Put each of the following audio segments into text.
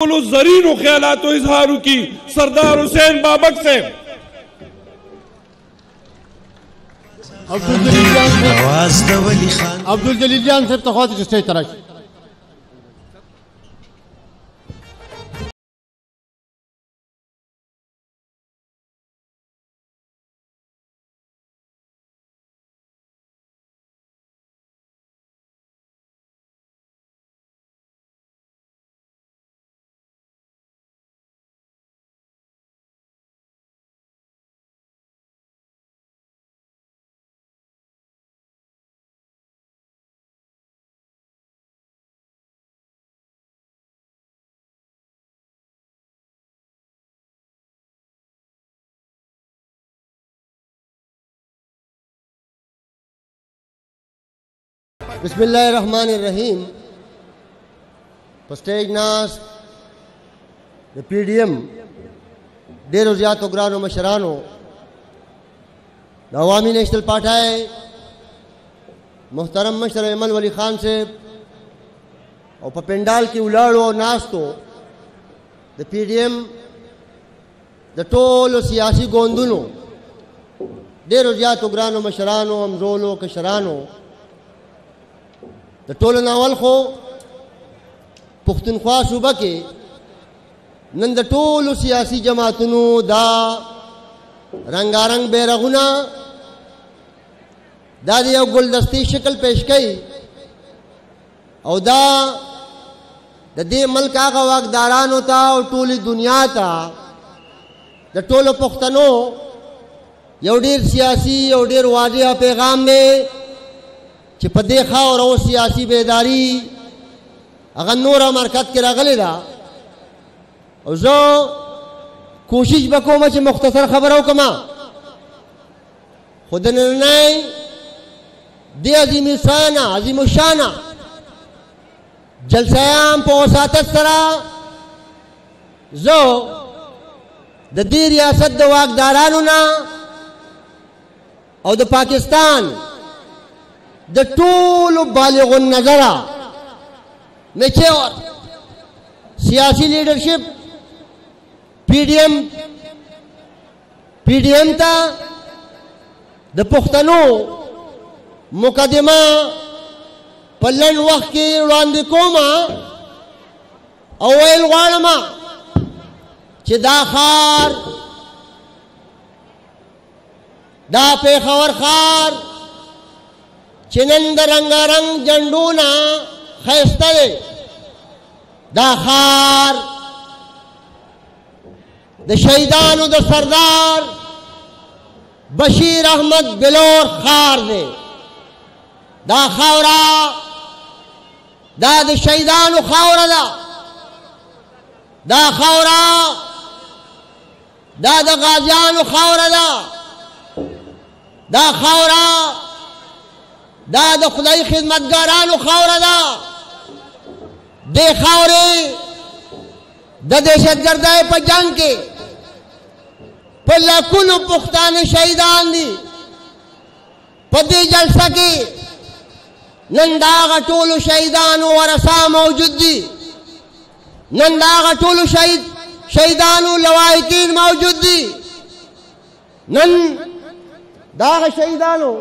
जरीन ख्यालात इजहार की सरदार हुसैन बाबक से अब्दुल जलील जान साहब तख्वात स्टेज तरह बिस्मिल्लाहिर्रहमानिर्रहीम। स्टेज नास PDM डेरो ज़ियातो ग्रानो मशरानो अवामी नेशनल पार्टी मोहतरम मशर अमल वली खान से और पेंडाल की उलाड़ो और नास्तो PDM टोलो सियासी गोंदुनो डेरो ज़ियातो ग्रानो मशरानो अमजोलो कशरानो टोल नावल खो पुख्तनख्वा सूबा के नन द टोल सियासी जमातुनु दा रंगारंग बेरगुना दा दी गुलदस्ती शक्ल पेश कई और दा दे मल्क आगा वागदारान होता और टोली दुनिया था द टोलो पुख्तनो यौडीर सियासी यौडीर वाजिह पैगाम में कि देखा और वो सियासी बेदारी अगर नोरा मरकत के रगले दा और जो कोशिश बको मचे मुख्तसर खबरों कमा खुद निर्णय दे अजीम शाना जलसायाम पोसात सरा जो दी रियासत द वागदारानुना और द पाकिस्तान द टूल बालिग नजरा में और सियासी लीडरशिप पीडीएम था द पुख्तनो मुकदमा पल्लन वक्त की उड़ानदिकोमा अवैल वाणमा चिदाखार दा पेखावर खार चिनंद रंगारंग जंडूना खैस्तरे दाखार द शहीदान द सरदार बशीर अहमद बिलोर खार ने दा खावरा दा द शहीदान खावरा दा खावरा दा द गाजियान खावरा दा खावरा दा द खुदाई खिदमतगारान खावरा दे खावरे द दहशत गर्दाए पर जंग के पर लाखों पुख्तान शहीदान दी पदे जलसा के नंदागा टोलो शहीदान वरसा मौजूद दी नंदागा टोलो शहीदान लवाहिकीन मौजूद दी नंदागा शहीदानो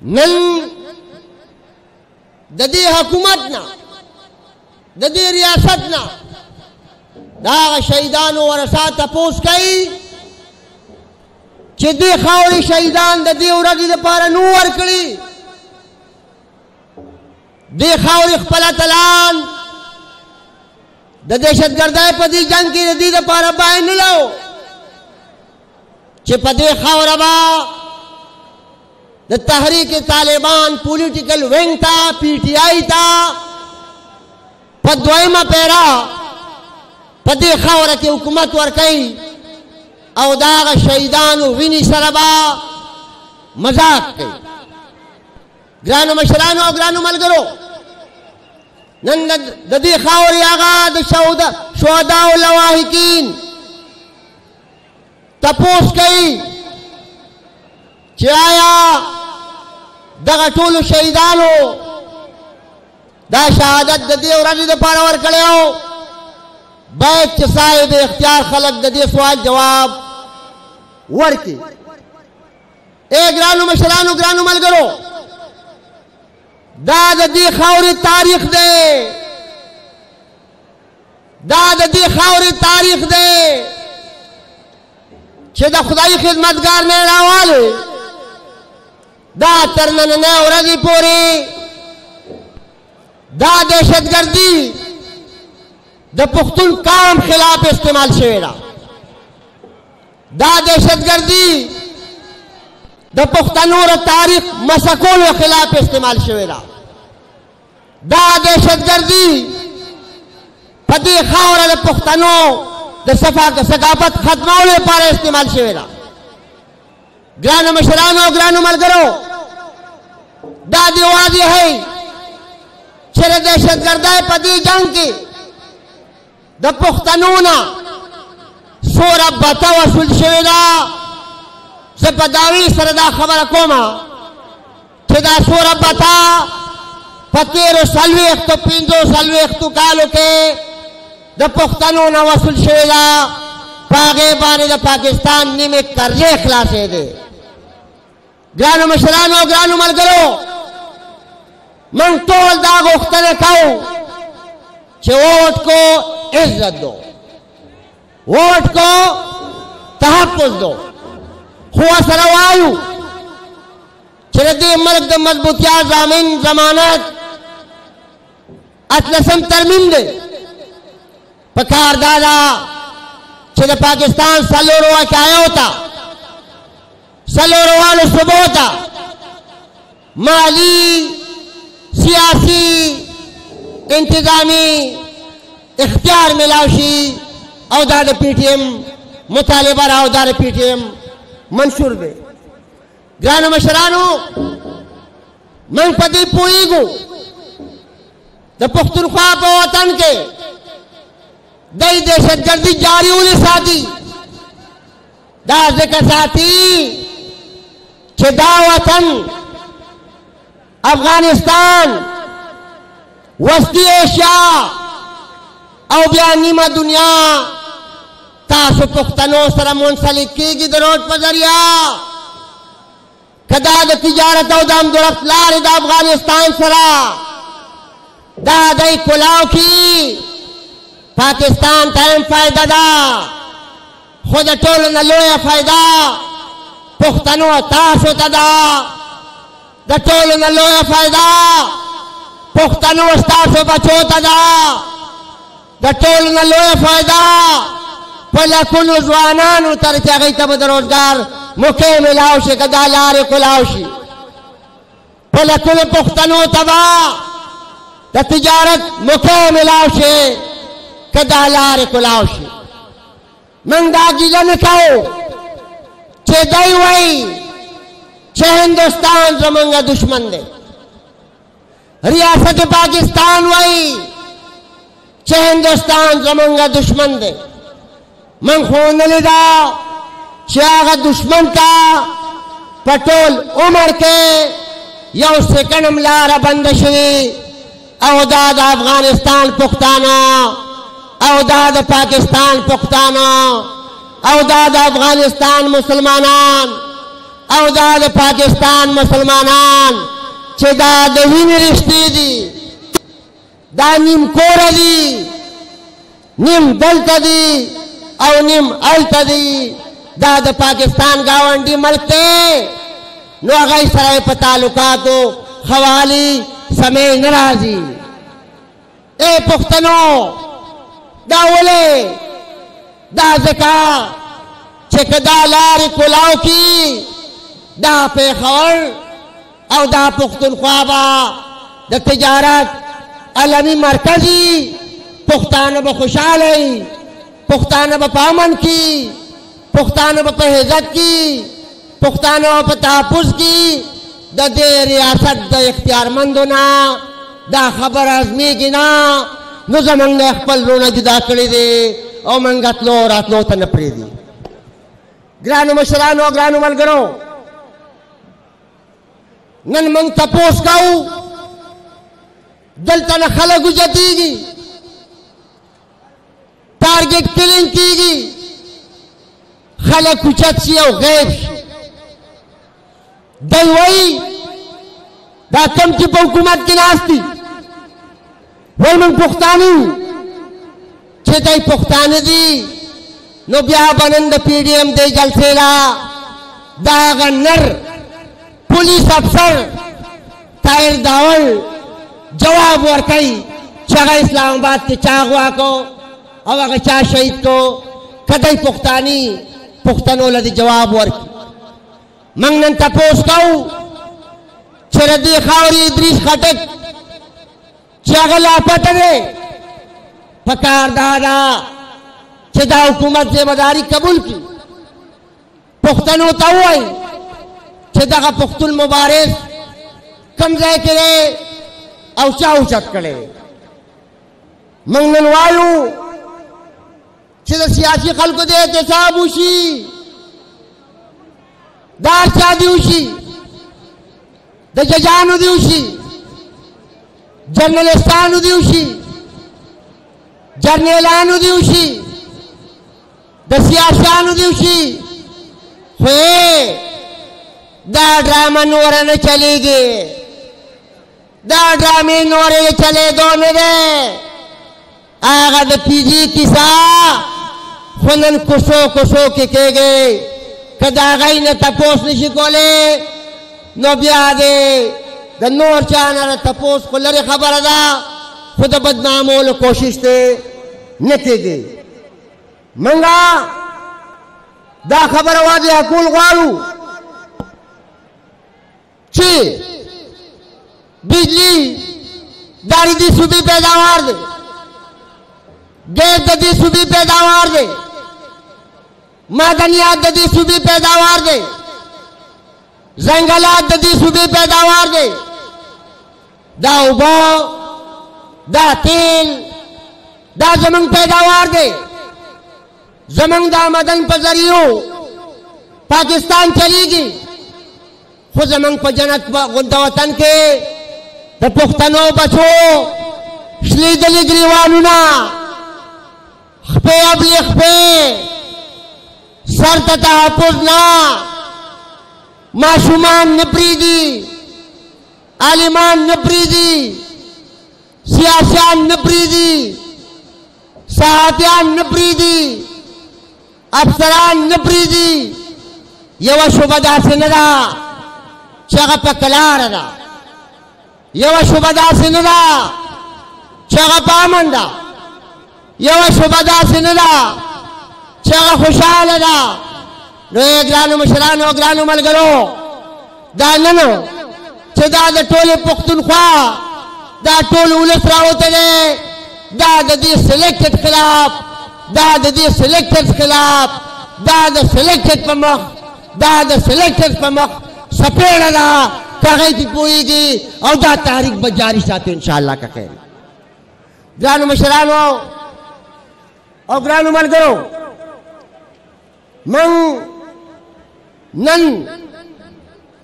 नन ददी हुकूमत ना ददी रियासत ना दा शहीदान वरसा तपोस कई कि दे खावरी शहीदान ददी उरगी द पारा नूर कड़ी दे खावरी खपला तलान द दहशत गर्दाए पदी जंग की ददी द पारा बाय न लो कि पदे खावरबा द तहरीक तालिबान पॉलिटिकल विंग था PTI था पद्वाइमा पैरा पदे खावरा की हुकूमत वर कई او د هغه شهیدانو وینې سره به مذاق کوي. ګرانو مشرانو او ګرانو ملګرو، نن د دې خاورې هغه د شهداء لواحقین تپوس کوي چې آیا دغه ټولو شهیدانو دا شهادت د دې ورځې دپاره ورکړی و؟ باید چې صاحب اختیار خلک د دې سوال جواب ورکړي. ګرانو مشرانو ګرانو ملګرو، دا د دې خاورې تاریخ دی، دا د دې خاورې تاریخ دی چې د خدای خدمتګار میړاوالو دا تر نننۍ ورځې پورې دا دهشتګردي د پښتون قوم خلاف استعمال شوې ده. دا دهشتګردي د پښتنو د تاریخ مسکولو خلاف استعمال شوې ده. دا دهشتګردي په دې خاوره د پښتنو د ثقافت ختمولو لپاره استعمال شوې ده. ګرانو مشرانو او ګرانو ملګرو، دا دې واضح ہے چې د دهشتګردۍ په دې جنګ کې د پښتنو نه څومره بته وصول شوې ده. زه په دعوی سره دا خبره کومه چې دا څومره بته په تېرو 45 کالو کې د پښتنو نه وصول شوې ده. په هغې باندې د پاکستان نیمې قرضې خلاصېدې. ګرانو مشرانو او ګرانو ملګرو، من ټول دا غوښتنه کوو چې ووټ کو عزت دو، ووټ کو تحفظ دو، خو سره وایو چې د دې ملک د مضبوطیا ضامن ضمانت 18 ترمیم دی. پکار دا ده چې د پاکستان څلورو وقایعو ته، څلورو والو صوبو ته مالی، سیاسی، انتظامی اختیار ملاو شي او دا د پی ټی ایم مطالبه را او دا د پی ټی ایم منشور دی. ګرانو مشرانو، من په دې پوهېږو د پښتونخوا په وطن کې دی دهشتګردي جاري ولې ساتي؟ دا ځکه ساتي چې دا وطن افغانستان، وسطی ایشیا او بیا نیمه دنیا تاسو پښتنو سره منسلک کېږي د روډ په ذریعه. که دا د تجارت او د همدرد لارې د افغانستان سره دا دی کلاو کي، پاکستان ته هم فایده ده، خو د ټولو نه لویه فایده پښتنو تاسو ته ده. د ټولو نه لویه فایده پښتنو ستاسو بچو ته ده. د ټولو نه لویه فایده په لکونو ځوانانو ته چې هغوی ته به د روزګار موقع میلاو شي، که دا لارې کلاو شي. په لکونو پښتنو ته به د تجارت موقع میلاو شي، که دا لارې کلاو شي. موږ دا ګیله نه کوو چې دی وایي چې هندوستان زمونږ دشمن دی، ریاست پاکستان وایي چې هندوستان زمونږ دشمن دی. من خو نه لیده چې هغه دشمن ته په ټول عمر کې یو سکنډ هم لاره بنده شوي، او دا د افغانستان پښتانه، او دا د پاکستان پښتانه، او دا د افغانستان مسلمانان، او دا د پاکستان مسلمانان چې دا د وینې رشتې دي، دا نیم کوره دي، نیم دلته دي او نیم هلته دي. دا د پاکستان ګاونډي ملک دی، نو هغوی سره په تعلقاتو خوالي سمې نه راځي. پښتنو، دا ولې؟ دا ځکه چې که دا لارې کلاو کي، دا پېښور او دا پښتونخوا به د تجارت عالمي مرکز وي. پښتانه به خوشحاله وي، پښتانه به په امن کې، پښتانه په عزت کې پښتانه په تحفظ کې د دې ریاست د اختیارمندو نه دا خبر ازمیږي نه نو زمونږ نه خپل رونه جدا کړي دي او موږ تلو راتلو ته نه پرېږدي. ګرانو مشرانو او ګرانو ملګرو نن موږ تپوس کوو دلته نه خلک وجدېږي ټارګېټ کلینګ کېږي خلک اوچت شي او غیب شي. دی وایي دا کم چې په حکومت کې ناست دي وایي موږ پښتانه یو چې دی پښتانه دي نو بیا به نن د پی ډي ایم دې جلسې لا د هغه نر پولیس افسر طاهر داول جواب ورکوي چې هغه اسلام آباد کې چا اغوا کو او هغه چا شهید کو که دی پښتاني پښتنو له دې جواب ورکړي. موږ نن تپوس کوو چې د دې خاورې ادریس خټک چې هغه لاپته دی پکار دا ده چې دا حکومت ذمہداري قبول کړي پښتنو ته ووایي چې دغه پښتون مبارز کوم ځای کې دی او چا اوچت کړی. موږ نن وایو چې د سیاسي خلکو د احتساب وشي دا چا دی وشي د ججانو دی وشي جرنلستانو دی وشي جرنیلانو دی وشي د سیاسانو دی وشي خو دا ډرامه نور نه چلیږي دا ډرامې نور نه چلیدو نه دی هغه د پی جي کیسه خو نن کوڅو کوڅو کې کېږي که د هغې نه تپوس نشي کولی نو بیا دی د نور چا نه تپوس خو لرې خبره ده خو د بدنامولو کوشش دی نه کېږي. موږ دا خبره واضحه کول غواړو چې بجلی دا د دې صوبې پیداوار دی گیس د دې صوبې پیداوار دی معدنیات د دې صوبې پیداوار دی ځنګلات د دې صوبې پیداوار دی دا اوبه دا تیل دا زمونږ پیداوار دی زمونږ د آمدن په ذریعو پاکستان چلیږي خو زمونږ په جنت غونډه وطن کې د پښتنو بچو شلیدلي ګریوانونه خپې ابلې خپې سر ته تحفظ نه ماشومان نه پرېږدي عالمان نه پرېږدي سیاسیان نه پرېږدي صحافیان نه پرېږدي افسران نه پرېږدي یوه شوبه داسې نه ده چې هغه په کلاره ده یوه شوبه داسې نه ده چې هغه په امن ده یوه شوبه داسې نه ده چې هغه خوشحاله ده. نو ګرانو مشرانو او ګرانو ملګرو دا نن چې دا د ټولې پښتونخوا دا ټول ولس راوتلی دا د دې سلیکټډ خلاف دا د دې سلیکټډ خلاف دا د سلیکټډ په مخ دا د سلیکټډ په مخ سپېړه ده که هغې پې پوهېږي او دا تحریک به جاري ساتو انشاءالله که خیر. ګرانو مشرانو او ګرانو ملګرو من نن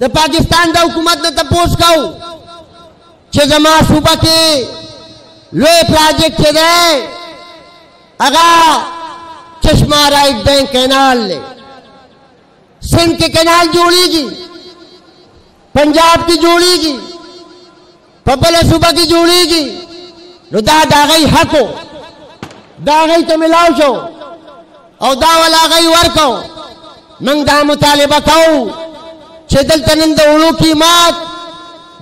د پاکستان د حکومت نه تپوس کوو چې زما صوبه کې لوی پراجیکټ چې دی هغه چشمه رائٹ بینک کینال دی سندھ کې کینال جوړېږي پنجاب کې جوړېږي په بله صوبه کې جوړېږي نو دا د هغوی حق و دا هغوی ته ملاو شو او دا ولا هغوی ورکو. موږ دا مطالبه کوو چې دلته نن د وړو قیمت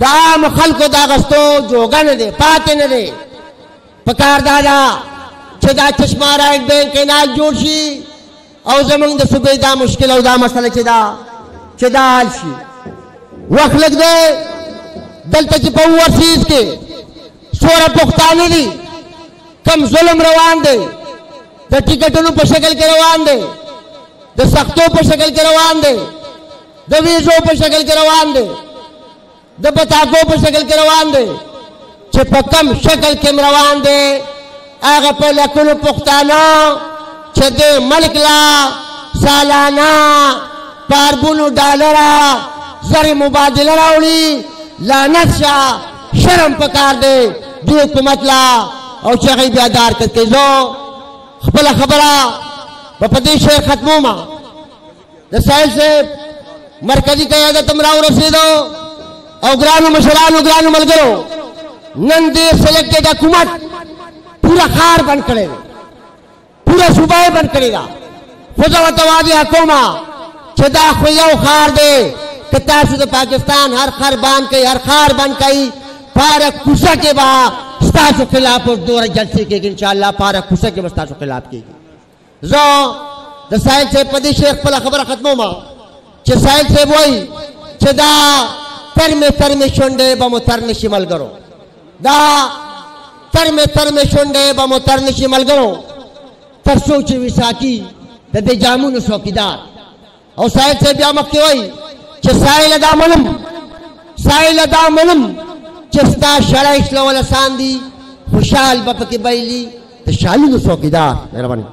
د عامو خلکو د اخیستو جوګه نه دی پاتې نه دی. پکار دا ده چې دا چشمه رائټ بینک کینال جوړ شي او زمونږ د صوبې دا مشکل او دا مسله چې دا حل شي. وخت لږ دی دلته چې په اوورسیز کې څومره پښتانه دي کم ظلم روان دی د ټکټونو په شکل کې روان دی د سختو په شکل کې روان دی د ویزو په شکل کې روان دی د بطاقو په شکل کې روان دی چې په کم شکل کې روان دی هغه په لکونو پښتانه چې د ملک لا سالانه پاربونو ډالره زر مبادله راوړي لعنت شه شرم پکار دی دې حکومت لا او چې هغه بیا دار کوي زه خپله خبره په دې شی ختمومه د ساحل صاحب مرکزي قیادت هم راورسېدو او ګرانو مشرانو ګرانو ملګرو نن دې سلیکټډ حکومت پورا ښار بند کړی دی پورا صوبه یې بند کړې ده خو زه ورته واضح کومه چې دا خو یو ښار دی که تاسو د پاکستان هر ښار بند کوئ هر ښار بند کوئ په هره کوڅه کې به ستاسو خلاف اوس دوره جلسې کېږي انشاءالله په هره کوڅه کې به ستاسو خلاف کېږي زه د ساحل صاحب په دې شی خپله خبره ختمومه چې ساحل صاحب وایي چې دا ترمې شونډې به مو تر نشي ملګرو دا ترمې شونډې به مو تر نشي ملګرو تر څو چې وي ساقي د دې جامونو څوکیدار او ساحل صاحب بیا مخکې وایي چې ساحل دا منم چې ستا شړی شلول اسان دي خوشحال به پکې بایلي د شالونو څوکیدار مهرباني